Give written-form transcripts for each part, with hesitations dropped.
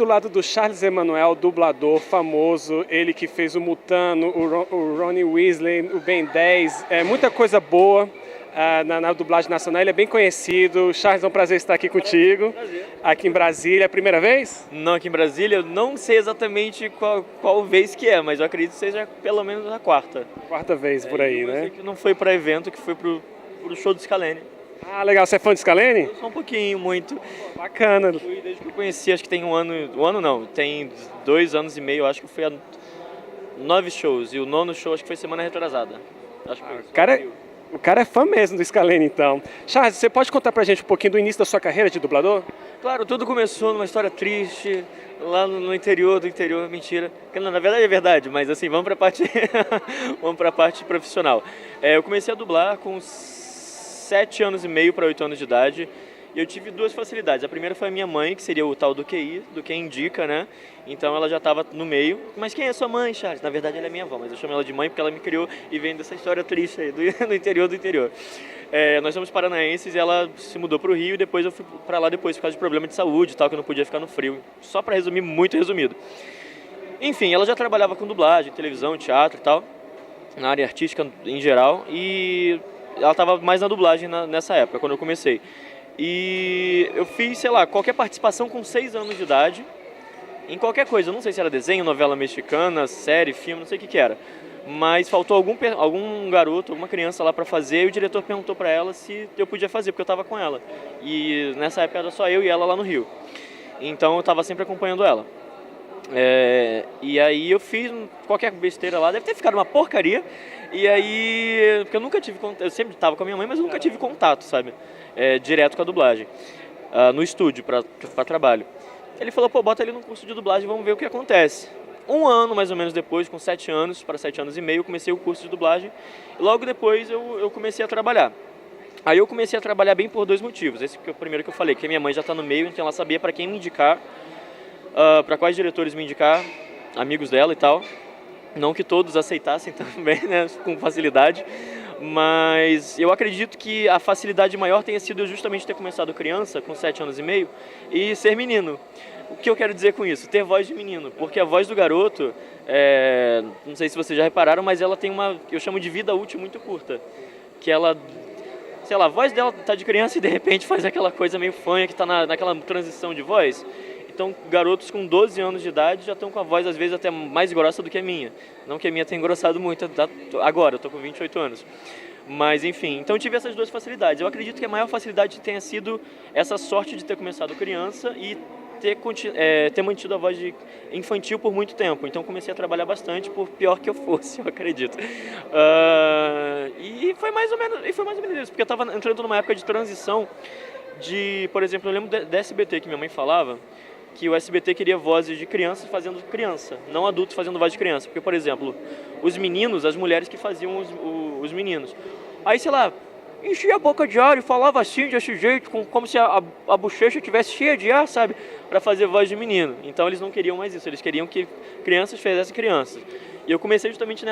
do lado do Charles Emanuel, dublador famoso, ele que fez o Mutano, o Ronnie Weasley, o Ben 10, muita coisa boa na dublagem nacional, ele é bem conhecido. Charles, é um prazer estar aqui contigo, Prazer. Aqui em Brasília. É a primeira vez? Não, aqui em Brasília, eu não sei exatamente qual vez que é, mas eu acredito que seja pelo menos a quarta. Quarta vez por aí, eu né? sei que não foi para evento, que foi pro show do Scalene. Ah, legal. Você é fã de Scalene? Só um pouquinho, muito. Bacana. Fui desde que eu conheci, acho que tem tem 2 anos e meio, acho que fui a 9 shows, e o 9º show acho que foi semana retrasada. Acho que foi isso. O cara é fã mesmo do Scalene, então. Charles, você pode contar pra gente um pouquinho do início da sua carreira de dublador? Claro, tudo começou numa história triste, lá no interior do interior, mentira. Na verdade é verdade, mas assim, vamos pra parte, vamos pra parte profissional. Eu comecei a dublar com 7 anos e meio para 8 anos de idade, e eu tive 2 facilidades. A primeira foi a minha mãe, que seria o tal do QI, do quem indica, né? Então ela já estava no meio. Mas quem é sua mãe, Charles? Na verdade ela é minha avó, mas eu chamo ela de mãe porque ela me criou e vem dessa história triste aí, do interior do interior. Nós somos paranaenses e ela se mudou para o Rio, e depois eu fui para lá depois por causa de problema de saúde e tal, que eu não podia ficar no frio. Só para resumir, muito resumido. Enfim, ela já trabalhava com dublagem, televisão, teatro e tal, na área artística em geral, e ela estava mais na dublagem nessa época, quando eu comecei. E eu fiz, sei lá, qualquer participação com 6 anos de idade, em qualquer coisa. Eu não sei se era desenho, novela mexicana, série, filme, não sei o que era. Mas faltou algum garoto, alguma criança lá para fazer, e o diretor perguntou para ela se eu podia fazer, porque eu estava com ela. E nessa época era só eu e ela lá no Rio. Então eu estava sempre acompanhando ela. E aí eu fiz qualquer besteira lá, deve ter ficado uma porcaria. E aí, porque eu nunca tive contato, eu sempre estava com a minha mãe, mas eu nunca tive contato, sabe? Direto com a dublagem, no estúdio, para trabalho. Ele falou, pô, bota ele num curso de dublagem, vamos ver o que acontece. 1 ano, mais ou menos depois, com 7 anos, para 7 anos e meio, eu comecei o curso de dublagem. E logo depois eu comecei a trabalhar. Aí eu comecei a trabalhar bem por 2 motivos. Esse que é o primeiro que eu falei, que a minha mãe já está no meio, então ela sabia para quem me indicar, para quais diretores me indicar, amigos dela e tal. Não que todos aceitassem também, né, com facilidade, mas eu acredito que a facilidade maior tenha sido eu justamente ter começado criança, com 7 anos e meio, e ser menino. O que eu quero dizer com isso? Ter voz de menino, porque a voz do garoto, não sei se vocês já repararam, mas ela tem eu chamo de vida útil muito curta, que ela, sei lá, a voz dela tá de criança e de repente faz aquela coisa meio fanha que tá naquela transição de voz. Então, garotos com 12 anos de idade já estão com a voz, às vezes, até mais grossa do que a minha. Não que a minha tenha engrossado muito agora, eu estou com 28 anos. Mas, enfim, então eu tive essas 2 facilidades. Eu acredito que a maior facilidade tenha sido essa sorte de ter começado criança e ter mantido a voz infantil por muito tempo. Então, comecei a trabalhar bastante, por pior que eu fosse, eu acredito. E foi mais ou menos isso, porque eu estava entrando numa época de transição por exemplo, eu lembro da SBT que minha mãe falava, que o SBT queria vozes de crianças fazendo criança, não adultos fazendo voz de criança. Porque, por exemplo, os meninos, as mulheres que faziam os meninos. Aí, sei lá, enchia a boca de ar e falava assim, desse jeito, como se a bochecha estivesse cheia de ar, sabe? Para fazer voz de menino. Então eles não queriam mais isso, eles queriam que crianças fizessem crianças. E eu comecei justamente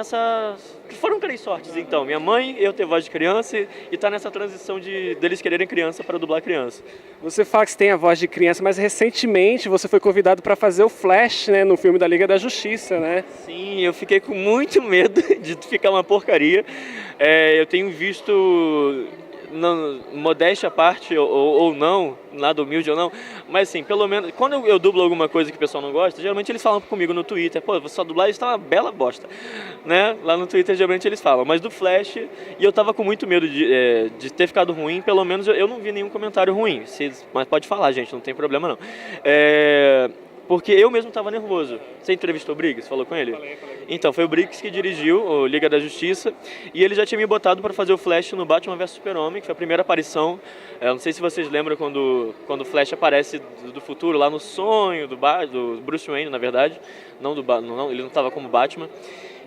foram 3 sortes, então. Minha mãe, eu ter voz de criança e tá nessa transição deles quererem criança para dublar criança. Você fala que tem a voz de criança, mas recentemente você foi convidado para fazer o Flash, né, no filme da Liga da Justiça, né? Sim, eu fiquei com muito medo de ficar uma porcaria. Eu tenho visto, modéstia à parte ou não, nada humilde ou não, mas assim, pelo menos, quando eu dublo alguma coisa que o pessoal não gosta, geralmente eles falam comigo no Twitter, pô, sua dublagem está uma bela bosta, né? Lá no Twitter geralmente eles falam, mas do Flash, e eu tava com muito medo de ter ficado ruim, pelo menos eu não vi nenhum comentário ruim, mas pode falar, gente, não tem problema não. Porque eu mesmo estava nervoso. Você entrevistou o Briggs? Falou com ele? Falei. Então, foi o Briggs que dirigiu o Liga da Justiça, e ele já tinha me botado para fazer o Flash no Batman vs Super-Homem, que foi a primeira aparição. Não sei se vocês lembram quando o Flash aparece do futuro, lá no sonho do Bruce Wayne, na verdade. Não, ele não estava como Batman.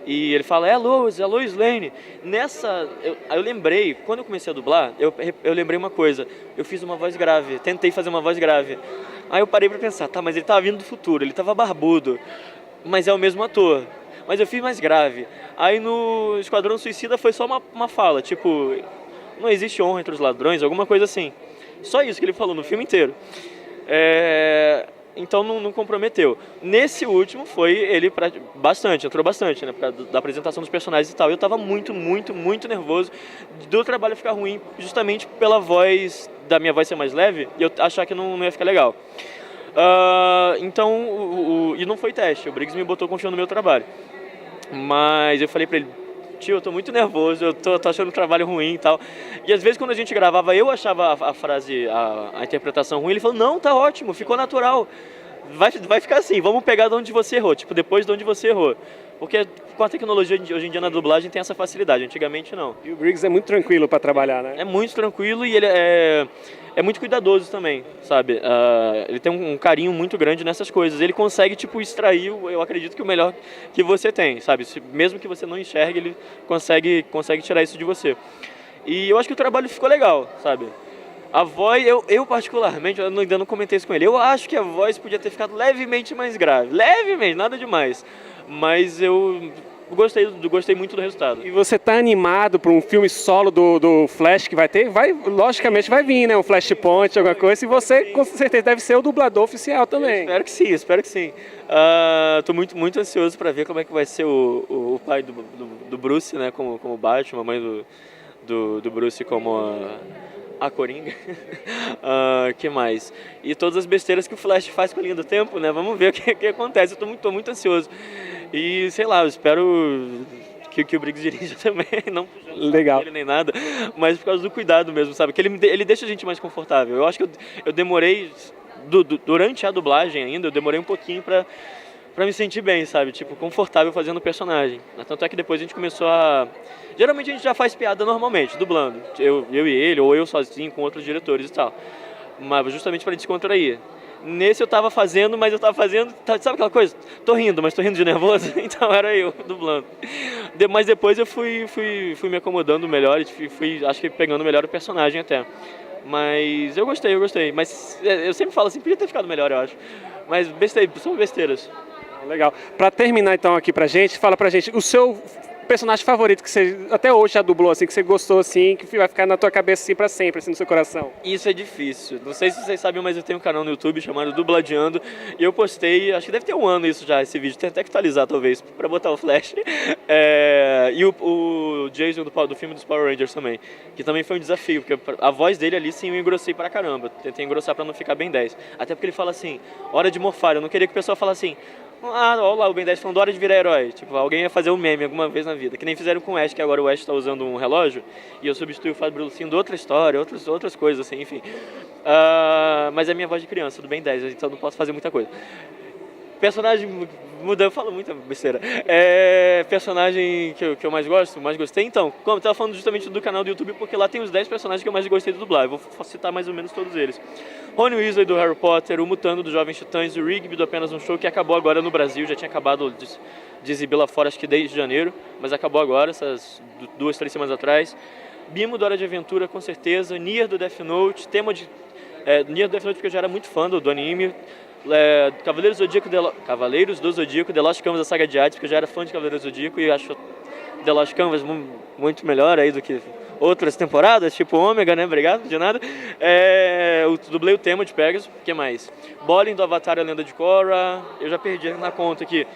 E ele fala, é a Lois Lane. Eu lembrei, quando eu comecei a dublar, eu lembrei uma coisa. Eu fiz uma voz grave, tentei fazer uma voz grave. Aí eu parei pra pensar, tá, mas ele tava vindo do futuro, ele tava barbudo, mas é o mesmo ator. Mas eu fiz mais grave. Aí no Esquadrão Suicida foi só uma fala, tipo, não existe honra entre os ladrões, alguma coisa assim. Só isso que ele falou no filme inteiro. então não comprometeu. Nesse último ele entrou bastante, né, por causa da apresentação dos personagens e tal. Eu tava muito nervoso do trabalho ficar ruim, justamente pela minha voz ser mais leve e eu achar que não ia ficar legal. Então, e não foi teste, o Briggs me botou confiando no meu trabalho. Mas eu falei pra ele, tio, eu tô muito nervoso, eu tô achando o trabalho ruim e tal. E às vezes quando a gente gravava, eu achava a frase, a interpretação ruim, ele falou, não, tá ótimo, ficou natural. Vai ficar assim, vamos pegar de onde você errou, tipo, depois de onde você errou. Porque com a tecnologia hoje em dia na dublagem tem essa facilidade, antigamente não. E o Briggs é muito tranquilo para trabalhar, né? É muito tranquilo e ele é muito cuidadoso também, sabe? Ele tem um carinho muito grande nessas coisas. Ele consegue, tipo, extrair, eu acredito que o melhor que você tem, sabe? Mesmo que você não enxergue, ele consegue tirar isso de você. E eu acho que o trabalho ficou legal, sabe? A voz, eu particularmente, eu ainda não comentei isso com ele, eu acho que a voz podia ter ficado levemente mais grave. Levemente, nada demais. Mas eu gostei muito do resultado. E você tá animado para um filme solo do Flash que vai ter? Logicamente vai vir, né? Um Flashpoint, alguma coisa. E você, com certeza, deve ser o dublador oficial também. Eu espero que sim. Tô muito ansioso para ver como é que vai ser o pai do Bruce, né? Como Batman, a mãe do Bruce como a Coringa. Que mais? E todas as besteiras que o Flash faz com a linha do tempo, né? Vamos ver o que acontece. Eu tô muito ansioso. E, sei lá, eu espero que o Briggs dirija também, não legal ele nem nada, mas por causa do cuidado mesmo, sabe? Que ele deixa a gente mais confortável. Eu acho que eu demorei, durante a dublagem ainda, eu demorei um pouquinho pra me sentir bem, sabe? Tipo, confortável fazendo o personagem. Tanto é que depois a gente começou a... Geralmente a gente já faz piada normalmente, dublando. Eu e ele, ou eu sozinho com outros diretores e tal. Mas justamente pra descontrair. Nesse eu tava fazendo, sabe aquela coisa? Tô rindo, mas tô rindo de nervoso, então era eu dublando. Mas depois eu fui me acomodando melhor e acho que pegando melhor o personagem até. Mas eu gostei. Mas eu sempre falo assim, podia ter ficado melhor, eu acho. Mas são besteiras. Legal. Pra terminar então aqui pra gente, fala pra gente o seu personagem favorito que você até hoje já dublou, assim, que você gostou, assim, que vai ficar na tua cabeça assim pra sempre, assim, no seu coração. Isso é difícil. Não sei se vocês sabem, mas eu tenho um canal no YouTube chamado Dubladeando e eu postei, acho que deve ter um ano isso já, esse vídeo. Tem até que atualizar, talvez, pra botar o flash. E o Jason do filme dos Power Rangers também, que também foi um desafio, porque a voz dele ali, sim, eu engrossei pra caramba. Tentei engrossar pra não ficar Ben 10. Até porque ele fala assim, hora de mofar. Eu não queria que o pessoal falasse assim, olha lá, o Ben 10 falando hora de virar herói. Tipo, alguém ia fazer um meme alguma vez na vida. Que nem fizeram com o Ash, que agora o Ash tá usando um relógio. E eu substituí o Fábio Lucindo de outra história, outras coisas, assim, enfim. Mas é minha voz de criança, do Ben 10, então não posso fazer muita coisa. Personagem muda, eu falo muita besteira. Personagem que eu mais gostei, então, como eu tava falando justamente do canal do YouTube, porque lá tem os 10 personagens que eu mais gostei de dublar. Eu vou citar mais ou menos todos eles. Rony Weasley do Harry Potter, o Mutano do Jovens Titãs, o Rigby do Apenas um Show, que acabou agora no Brasil, já tinha acabado de exibir lá fora, acho que desde janeiro, mas acabou agora, essas 2-3 semanas atrás. Bimo do Hora de Aventura, com certeza. Nier do Death Note, Nier do Death Note porque eu já era muito fã do anime. Cavaleiros do Zodíaco, The Lost Canvas da saga de Hades, porque eu já era fã de Cavaleiros do Zodíaco e acho The Lost Canvas muito melhor aí do que outras temporadas, tipo Ômega, né? Obrigado, de nada. Eu dublei o tema de Pegasus, o que mais? Bolin do Avatar, a Lenda de Korra, eu já perdi na conta aqui.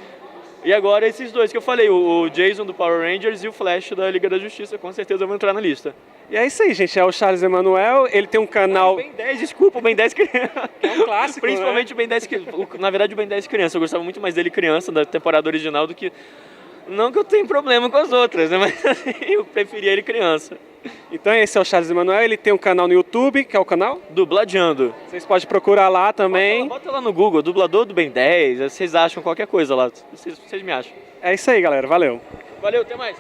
E agora esses dois que eu falei, o Jason do Power Rangers e o Flash da Liga da Justiça, com certeza vão entrar na lista. E é isso aí, gente, é o Charles Emanuel, ele tem um canal... O Ben 10, desculpa, o Ben 10 criança. É um clássico, Principalmente, né? O Ben 10 na verdade o Ben 10 criança, eu gostava muito mais dele criança, da temporada original, do que... Não que eu tenha problema com as outras, né? Mas assim, eu preferia ele criança. Então esse é o Charles Emanuel, ele tem um canal no YouTube, que é o canal? Dubladeando. Vocês podem procurar lá também. Bota lá no Google, dublador do Ben 10, vocês acham qualquer coisa lá, vocês me acham. É isso aí, galera, valeu. Valeu, até mais.